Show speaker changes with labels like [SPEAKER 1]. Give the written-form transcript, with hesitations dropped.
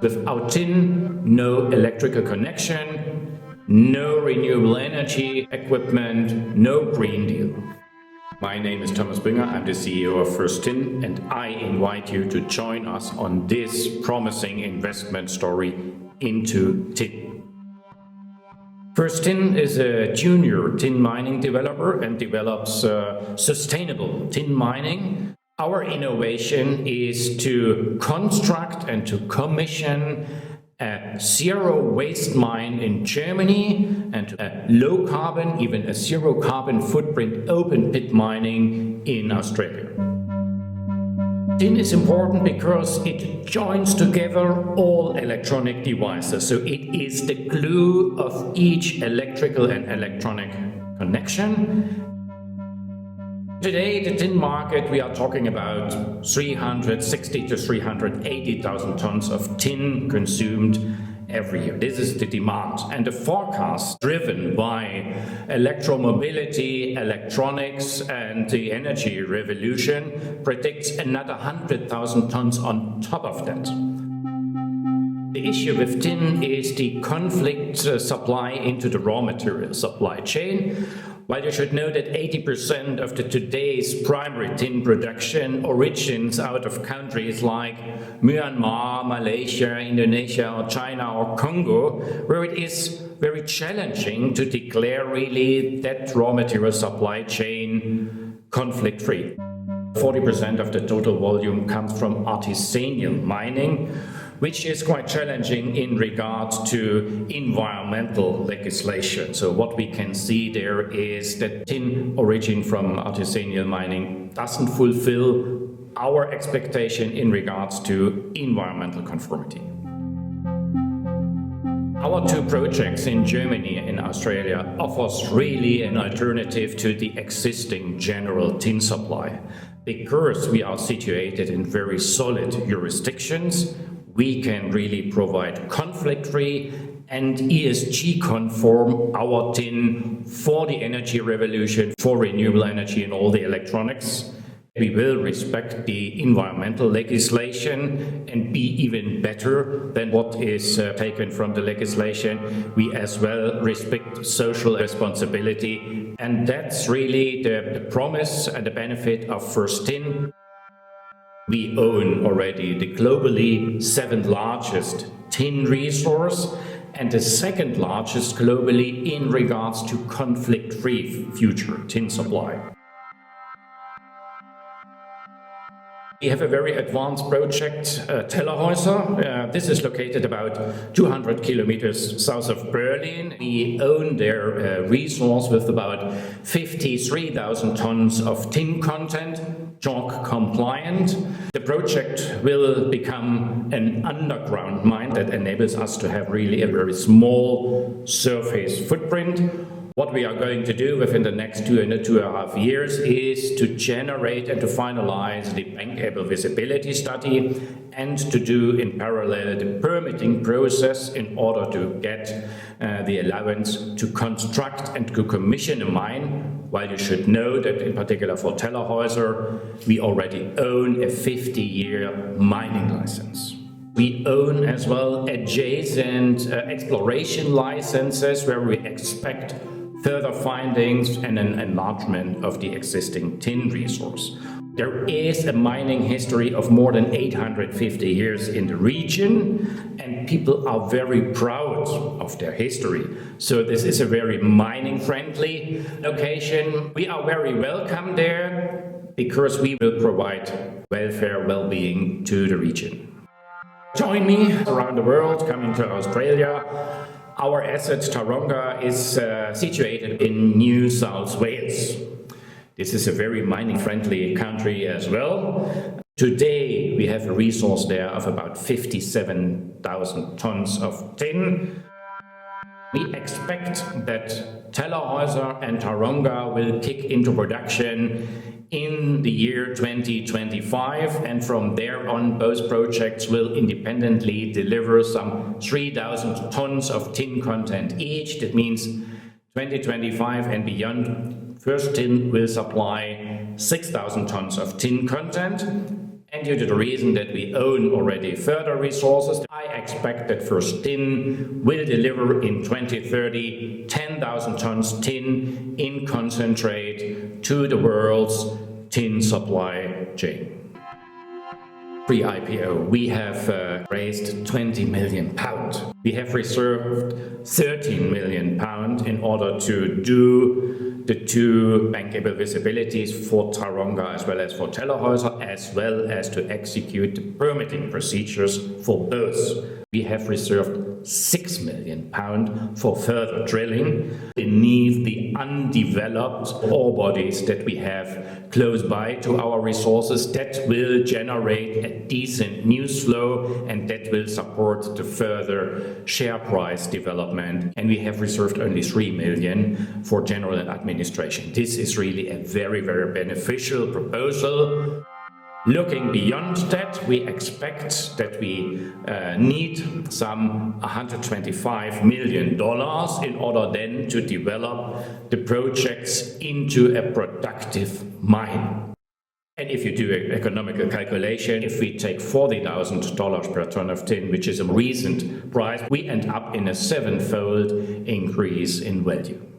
[SPEAKER 1] Without tin, no electrical connection, no renewable energy equipment, no Green Deal. My name is Thomas Bünger, I'm the CEO of First Tin, and I invite you to join us on this promising investment story into tin. First Tin is a junior tin mining developer and develops sustainable tin mining. Our innovation is to construct and to commission a zero waste mine in Germany and a low carbon, even a zero carbon footprint open pit mining in Australia. Tin is important because it joins together all electronic devices, so it is the glue of each electrical and electronic connection. Today, the tin market, we are talking about 360 to 380,000 tons of tin consumed every year. This is the demand. And the forecast driven by electromobility, electronics, and the energy revolution predicts another 100,000 tons on top of that. The issue with tin is the conflict supply into the raw material supply chain. While you should know that 80% of today's primary tin production origins out of countries like Myanmar, Malaysia, Indonesia, or China, or Congo, where it is very challenging to declare really that raw material supply chain conflict-free. 40% of the total volume comes from artisanal mining, which is quite challenging in regards to environmental legislation. So what we can see there is that tin origin from artisanal mining doesn't fulfill our expectation in regards to environmental conformity. Our two projects in Germany and Australia offers really an alternative to the existing general tin supply. Because we are situated in very solid jurisdictions, we can really provide conflict-free and ESG-conform our tin for the energy revolution, for renewable energy and all the electronics. We will respect the environmental legislation and be even better than what is taken from the legislation. We as well respect social responsibility, and that's really the promise and the benefit of First Tin. We own already the globally 7th largest tin resource and the 2nd largest globally in regards to conflict-free future tin supply. We have a very advanced project, Tellerhäuser. This is located about 200 kilometers south of Berlin. We own their resource with about 53,000 tons of tin content, JORC compliant. The project will become an underground mine that enables us to have really a very small surface footprint. What we are going to do within the next 2.5 years is to generate and to finalize the bankable visibility study and to do in parallel the permitting process in order to get the allowance to construct and to commission a mine. While you should know that in particular for Tellerhäuser, we already own a 50-year mining license. We own as well adjacent exploration licenses where we expect further findings and an enlargement of the existing tin resource. There is a mining history of more than 850 years in the region, and people are very proud of their history. So this is a very mining-friendly location. We are very welcome there because we will provide welfare, well-being to the region. Join me around the world, coming to Australia. Our asset Taronga is situated in New South Wales. This is a very mining-friendly country as well. Today we have a resource there of about 57,000 tons of tin. We expect that Tellerhäuser and Taronga will kick into production in the year 2025, and from there on both projects will independently deliver some 3,000 tons of tin content each. That means 2025 and beyond, First Tin will supply 6,000 tons of tin content, And due to the reason that we own already further resources, I expect that first tin will deliver in 2030 10,000 tons tin in concentrate to the world's tin supply chain. Pre-IPO, we have raised £20 million. We have reserved £13 million in order to do the two bankable visibilities for Taronga as well as for Tellerhäuser, as well as to execute the permitting procedures for both. We have reserved £6 million for further drilling beneath the undeveloped ore bodies that we have close by to our resources that will generate a decent news flow and that will support the further share price development. And we have reserved only £3 million for general administration. This is really a very, very beneficial proposal. Looking beyond that, we expect that we need some $125 million in order then to develop the projects into a productive mine. And if you do an economical calculation, if we take $40,000 per ton of tin, which is a recent price, we end up in a 7-fold increase in value.